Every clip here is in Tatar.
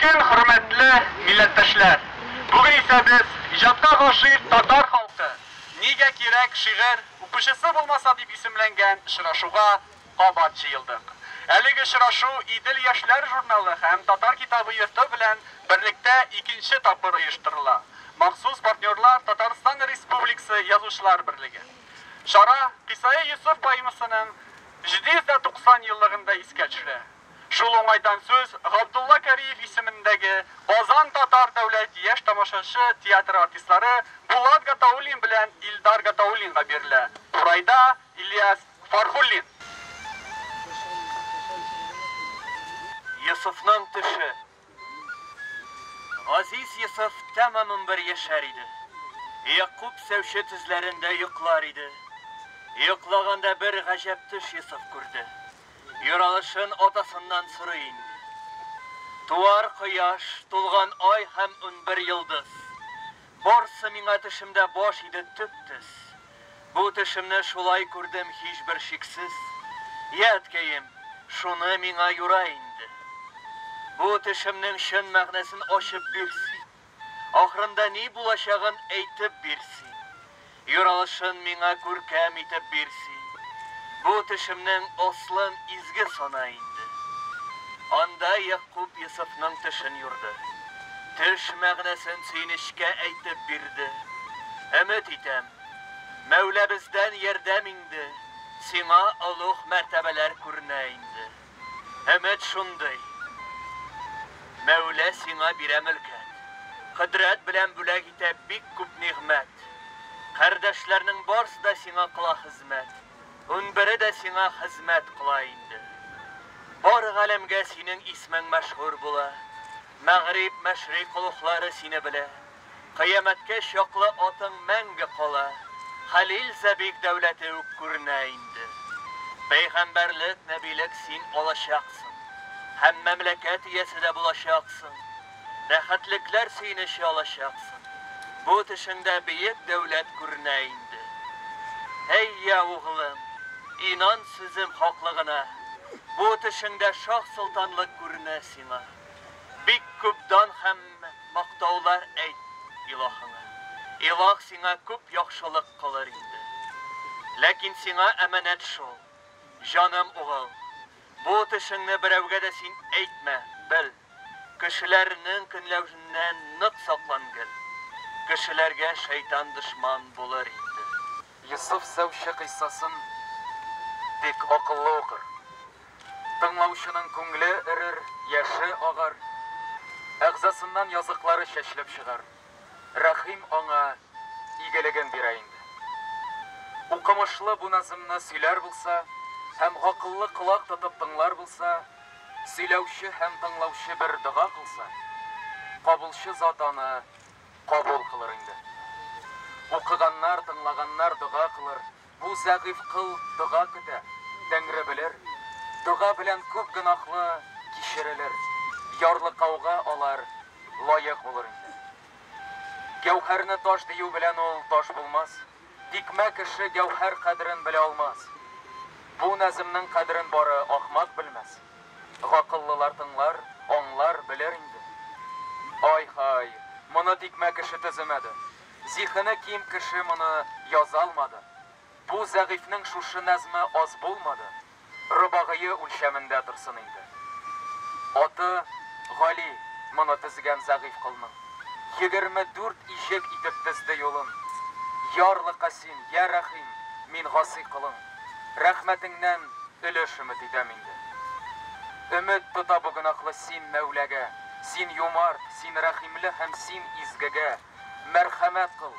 Lekin hurmatli millatdoshlar, bugun esa biz ijodga g'oshir tatar xalqi nega kerak shi'r o'qishisi bo'lmasa deb ismlangan uchrashuvga qabatchi yildik. Haligi uchrashuv Idil yoshlar jurnali ham Tatar kitobi yurti bilan birlikda ikkinchi topor uyushtiriladi. Maxsus partnyorlar Tatariston Respublikasi Yozuvchilar birligi. Shara Qisai Yusuf Baymisining 790 yilligida esga tushdi. Shu o'ngaydan so'z Abdulla Kariyev ismidagi Qozon Tatar davlat yosh tomoshachi teatr artistlari Bulat Gataulin bilan Ildar Gataulinga berildi. Turayda İlyas Farhullin. Yusuf'ның tüshi. Aziz Yusuf tamamen bir yaşar idi. Yakup sevşi tüzlerinde yuklar idi. Yuklaganda bir gajab tush Yusuf kurdu. Yuralışın otasından sırı indi. Tuvar quyosh, to'lgan oy ham bir yıldız. Borsi minga tishimda bosh idi tüptüz. Bu tishimni shulay ko'rdim hech bir shiksiz. Yatkayim, shuni minga yura indi. Bu tishimning shin ma'nosin oshib bilsin. Oxirida ne bo'lashag'in aytib bersin. Yuralışın minga ko'rkam etib bersin. Bu tishimning oslin izgi sona indi. Anda Yakup Yusuf'ның tishin yurdi. Tish ma'nosin seynishga aytib berdi. Umid etam, Mevla bizdan yordam indi. Sina ulug' martabalar ko'rina indi. Umid shunday. Mevla sina bira milkat. Qudrat bilan bo'lak etib bek ko'p ne'mat. Qardoshlarning borsida sina qila xizmat. Biri de sina xizmat qila indi. Bor g'alamga sening isming mashhur bo'la. Mag'rib, mashriq quloqlari seni bila. Qiyomatga shoqli oting manga qola. Halil Zabik davlati ko'rina indi. Payg'ambarlik, nabiylik sen olashaqsan. Ham mamlakat iyasida bo'lashaqsan. Rahatliklar seni olashaqsan. Bu tishingda buyuk davlat ko'rina indi. Hey ya o'g'lim, inon sizim haqlig'ina. Bu tishingda shoh sultonlik ko'rina sina. Bek ko'pdan ham maqtovlar ayt ilohingga. Iloh senga ko'p yaxshilik qilar indi. Lekin senga amanat shu. Jonim o'g'il, bu tishingni birovga da sen aytma, bil. Kishilarning kunlavidan niq saqlangil. Kishilarga shayton dushman bo'lar indi. Yusuf sevşi qissasin tek aqıllı oqur. Tınlavşının ko'ngli irir, yaşı ağar. Ağzasından yazıqları şeşlep çıgar. Rahim ona igelegen bir indi. Uqamışlı bu nazımını söyler bulsa, hem aqıllı qulaq tutup tınlar bulsa, söyləvşi hem tınlavşi bir dua qılsa, qabulşi zatanı qabul qılır indi. Okuganlar, tınlaganlar dua kılır. Bu zagif kıl dua kıda. Tengri bilir. Dua bilen köp günahlı kişirilir. Yarlı kavga alar, layık olur indi. Gevherini taş diyu bilen ol taş bulmaz. Dikme kişi gevher kadrin bile olmaz. Bu nazımның kadrin barı ahmak bilmez. Akıllılar tınlar, onlar bilir indi. Ay hay, bunu dikme kişi tizimedi. Zihine kim kişi bunu yazalmadı. Bu zagifning şuşu nazmı az bulmadı. Rubagıyı ulşeminde dursun indi. Atı Gali bunu tizgen zagif kılmın. 24 işek itip tizdi yolun. Yarlı qasin, ya rahim, min gasi kılın. Rahmetinden ülüşümü didem indi. Ümit tuta bu günahlı sin Mevla'ga. Sin yumart, sin rahimli hem sin izgege. Merhamet kıl,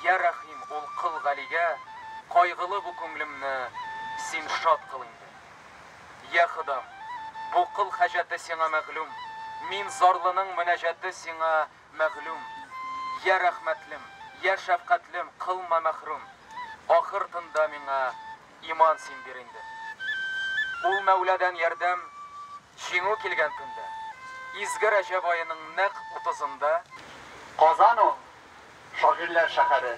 ya rahim ol kıl galiga. Kaygılı bu ko'nglimni sen şad kılındı. Ya xudam, bu kıl hajati sana mağlum. Min zarlının münajati sana mağlum. Ya rahmetlim, ya şefkatlim kılma mahrum. Ahir tında mina iman sen berindi. Ul Mevladan yardam şinu kelgan kunda. İzgi Rajab ayının naq 30'ında Qozon shoirlar shahari.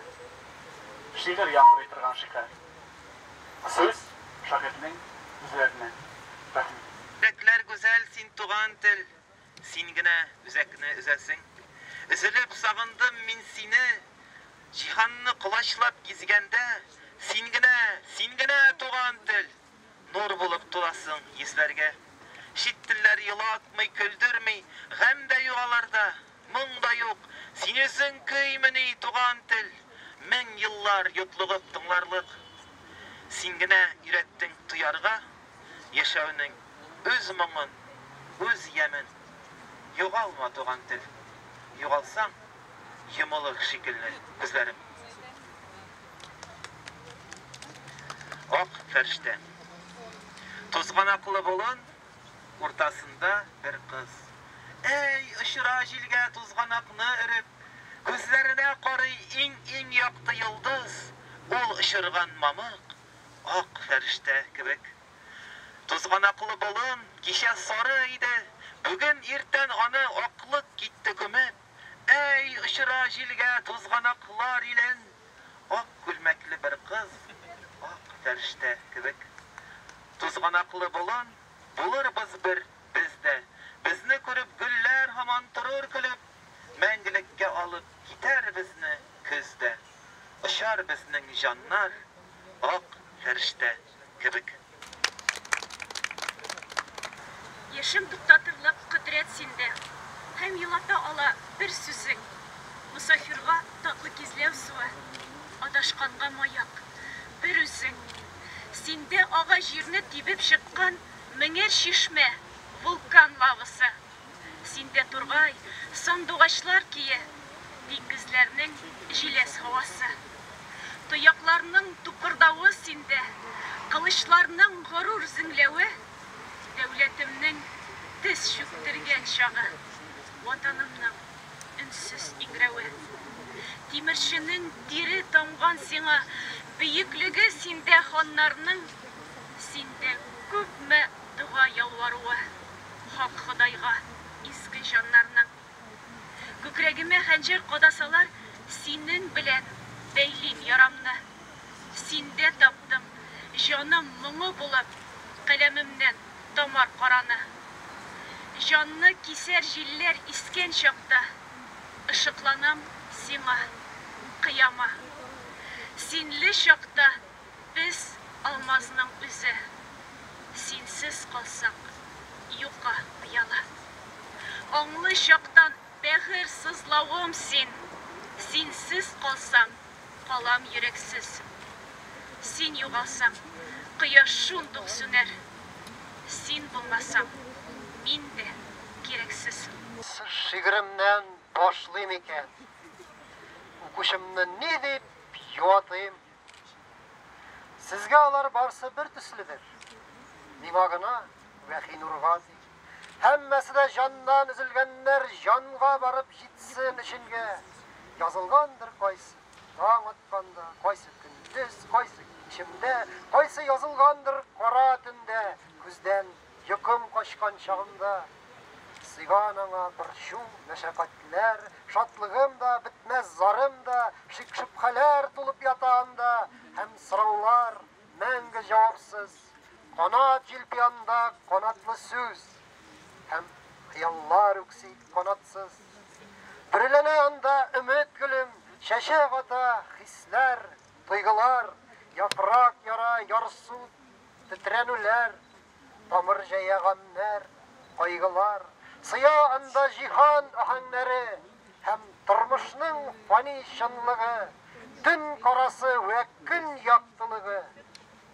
She'r yomg'iraytirgan shahar. So'z shoirning o'zlarini. Yürekler güzel sin tuğan tel, Син генә үзәкне үзәсең. Üzülüp sağındım min seni. Cihanını kulaçlap gizgende. Sin gene tuğan til. Nur bulup tulasın yüzlerge. Şittiller yıla atmay küldürmey. Hem de yuvalarda. Mın da yok. Sinüzün kıymını tuğan til. Min yıllar yutluğup tınlarlık. Sin gene ürettin tuyarga. Yaşavının öz mıngın, öz yemin. Yoğalma tuğan til. Yoğalsam, yumulur şekilli gözlerim. Ok ferişte. Tuzganaklı bolun, ortasında bir kız. Ey ışıra jilge tuzganakını örüp, gözlerine qarı in yaktı yıldız. Ol ışırgan mamık, ok ferişte kibik. Tuzganaklı bolun, kişe sarı idi. Bugün irten anı oklık gitti kümet. Ey ışıra jilge tuzganaklar ilen, ok gülmekli bir kız, ok ferişte kibik. Tuzganaklı bolun, bulur biz bizde. Bizni görüp güller haman turur külüp, mengilikke alıp gider bizni küzde. Işar bizning janlar, ok ferişte kibik. Yaşım diktatörlük kudret sinde. Hem yılata ala bir süzün. Musafirga tatlı gizlev suı. Adaşkanga mayak. Bir üzün. Sinde ağa jirne tibip şıkkan münger şişme. Vulkan lavısı. Sinde turgay sandugaçlar kiye. Dingizlerinin jiles havası. Tuyaklarının tupırdağı sinde. Kılıçlarının gurur zinglevi. Devletimnin diz çöktürgen şağı, vatanımның ünsüz ingrevi. Timirşinin diri tamgan sina, büyüklüğü sinde hanlarının, sinde köpme dua yalvarığı, hak Xudayga, izgi janlarının. Kökregime hancer qadasalar, sinin bilen beylin yaramны. Sinde taptım, janım mıngı bulup, kalemimden damar qaranı. Janны keser jiller isken şakta. Işıklanam sina, kıyama. Sinli şakta biz almazның üzü. Sinsiz kalsak yuqa uyala. Anlı şaktan behir sızlawım sin. Sinsiz kalsam kalam yüreksiz. Sin yuğalsam kıyaş şunduk süner. Sin bulmasam min de gereksiz. Şigirimden başlayayım eken. Okuşumni ne deyip yuvatayım. Sizge alar barsa bir tüslüdür. Nimagına ve hinurgati. Hemmesi de jandan üzülgenler janga barıp jitsin işinge. Yazılgandır qaysı. Dağ atkanda qaysı gündüz, qaysı içimde. Qaysı yazılgandır qara tünde. Күзден yıkım kaçkan çağımda. Siganana bir şu meşakatler, şatlığım da bitmez zarım da, şıphaler tulup yatağında, hem sıralar menge cevapsız, kanat jilpiyanda kanatlı söz, hem hıyallar üksik kanatsız. Birilene anda ümit gülüm, şeşe gata hisler, duygular, yaprak yara yarsu titrenüler, tamır jaya gamler, kaygılar, sıya anda cihan ahangları, hem turmuşның fani şınlığı, dün karası ve gün yaktılığı,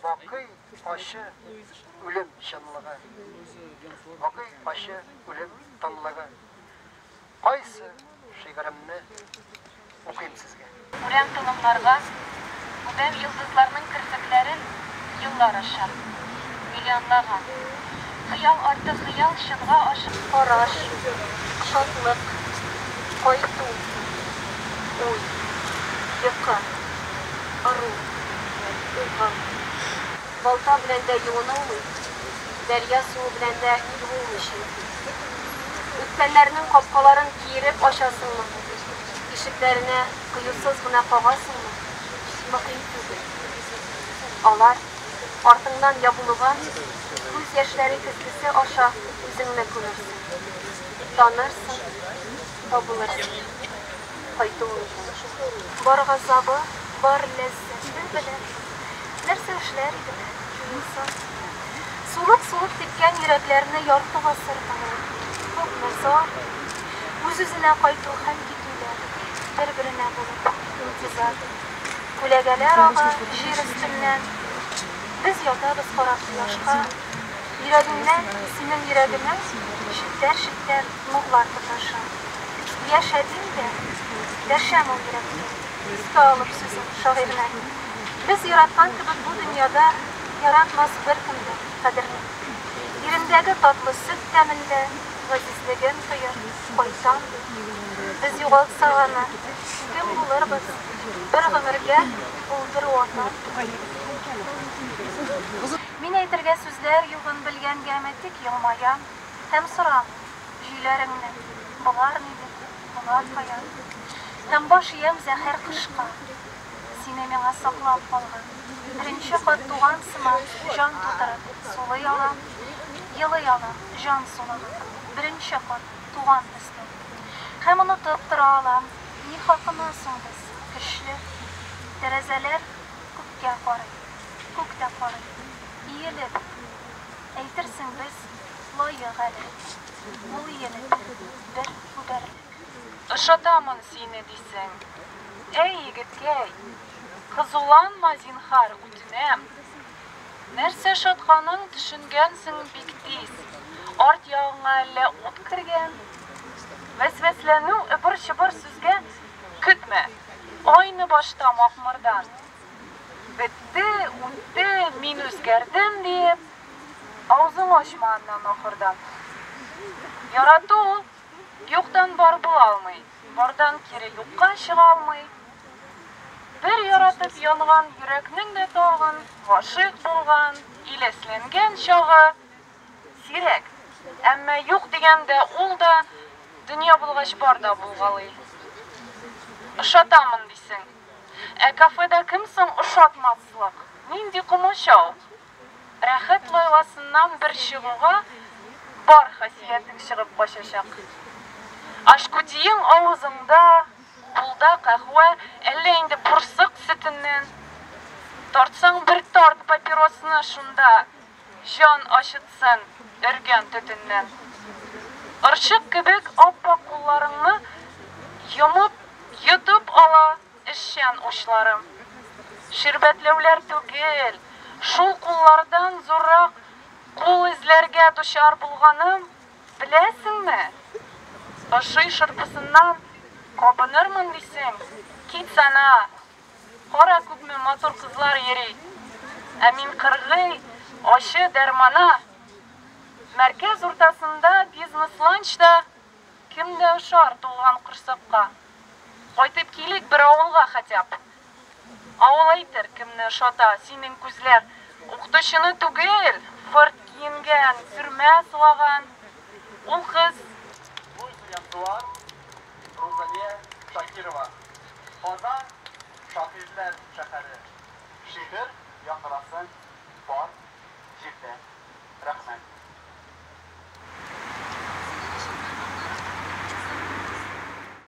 bakı aşı ölüm şınlığı, bakı aşı ölüm tınlığı. Qaysı şigirimni okuyayım sizge. Ulan tılımlarga, Udem yıldızlarının kirpiklerin yıllar aşar. Milyonlagan. Hıyal ardı hıyal şınğa aşık. Araş, şatlık, qaytu, uy, yıka, arı, uygan. Balta bilen de yuğunulmuy, derya suğu bilen de yuğulmuşum. Ütkenlerinin kapkaların kiyirip aşasın mı? İşiklerine kıyısız gına kağasın mı? Bakayım tüzü. Alar, артыңнан ябылыган, күз яшьләре көзгесе аша үзеңне күрерсең. Tanırsın, tabılırsın. Kaytolursun. Бар газабы, бар ләззәте белән нәрсә эшләр идек, инсан. Сулып типкән йөрәкләрне ярты гасыр тыңлый. Күпме зар, үз-үзенә кайту һәм китүләр, бер-беренә булып интизар. Күләгәләр ага җир өстеннән. Без ятабыз карап кояшка. Йөрәгемнән, синең йөрәгеңә шиттәр нурлар тоташа. Яшәдем дә, дәшәм ул йөрәкне. Искә алып сүзен шагыйрьне. Без яраткан кебек бу дөньяда яратмас беркемдә кадерле. Ирендәге татлы сөт тәмендә газизлеген тояр кайтам. Без югалтсак аны, кем булырбыз? Бер гомергә ул бер ватан. Мин әйтергә сүзләр югын белгәнгә мәтик елмаям һәм сорам җүләреңне. Булар ниде? Булар каян? Һәм баш иям зәһәр кышка. Сине миңа саклап калган. Беренче кат туган сыман җан тутырып, сулый алам, елый алам, җан сулыгып. Беренче кат туган төстә. Һәм онытып тора алам. Ни хакына соң без көчле тәрәзәләр күккә карый. Күктә карый. Иелеп әйтерсең без лаек әле. Ул иелеп бер күбәрлек. Ышатамын сине дисең. Әй егеткәй, кызуланма зинһар үтенәм. Нәрсә шатканың төшенгәнсең бик тиз. Арт ягыңа әллә ут кергән. Вәсвәсләнү ыбыр-чыбыр сүзгә көтмә. Айны башта махмырдан. Бетте, үтте, мин үзгәрдем дип, авызың ачма аннан ахырдан. Ярату юктан бар була алмый, бардан кире юкка чыга алмый. Бер яратып янган йөрәкнең дә тагын гашыйк булган, иләсләнгән чагы сирәк. Әмма юк дигәндә ул да дөнья булгач бар да булгалый. Ышатамын дисең. Кафеда кем соң ышатмаслык? Нинди комачау? Рәхәт лайласыннан бер чыгуга бар хасиятең чыгып качачак. Ашкутиең авызыңда, кулда кахва, әллә инде бурсык сөтеннән. Тартсаң бер тарт папиросны шунда, җан ачытсын өргән төтеннән. Ырчык кебек аппак кулларыңны йомып, йотып ала эшчән учларым. Ширбәтләүләр түгел, шул куллардан зуррак кул эзләргә дучар булганым, беләсеңме? Ашый шырпысыннан кабынырмын дисең, кит сана. Кара күпме матур кызлар йөри. Ә мин кыргый, ачы дәрмана. Мәркәз уртасында бизнес-ланчта кемдә ошар тулган кырсыкка. Кайтып килик бер авылга хәтәп. Авыл әйтер кемне ошата синең күзләр. Укытучыны түгел, форт киенгән, сөрмә суган. Ул кыз Янтуар, Розалия Шакирова. Казан шагыйрьләр шәһәре. Шигырь яңгырасын бар җирдә. Рәхмәт.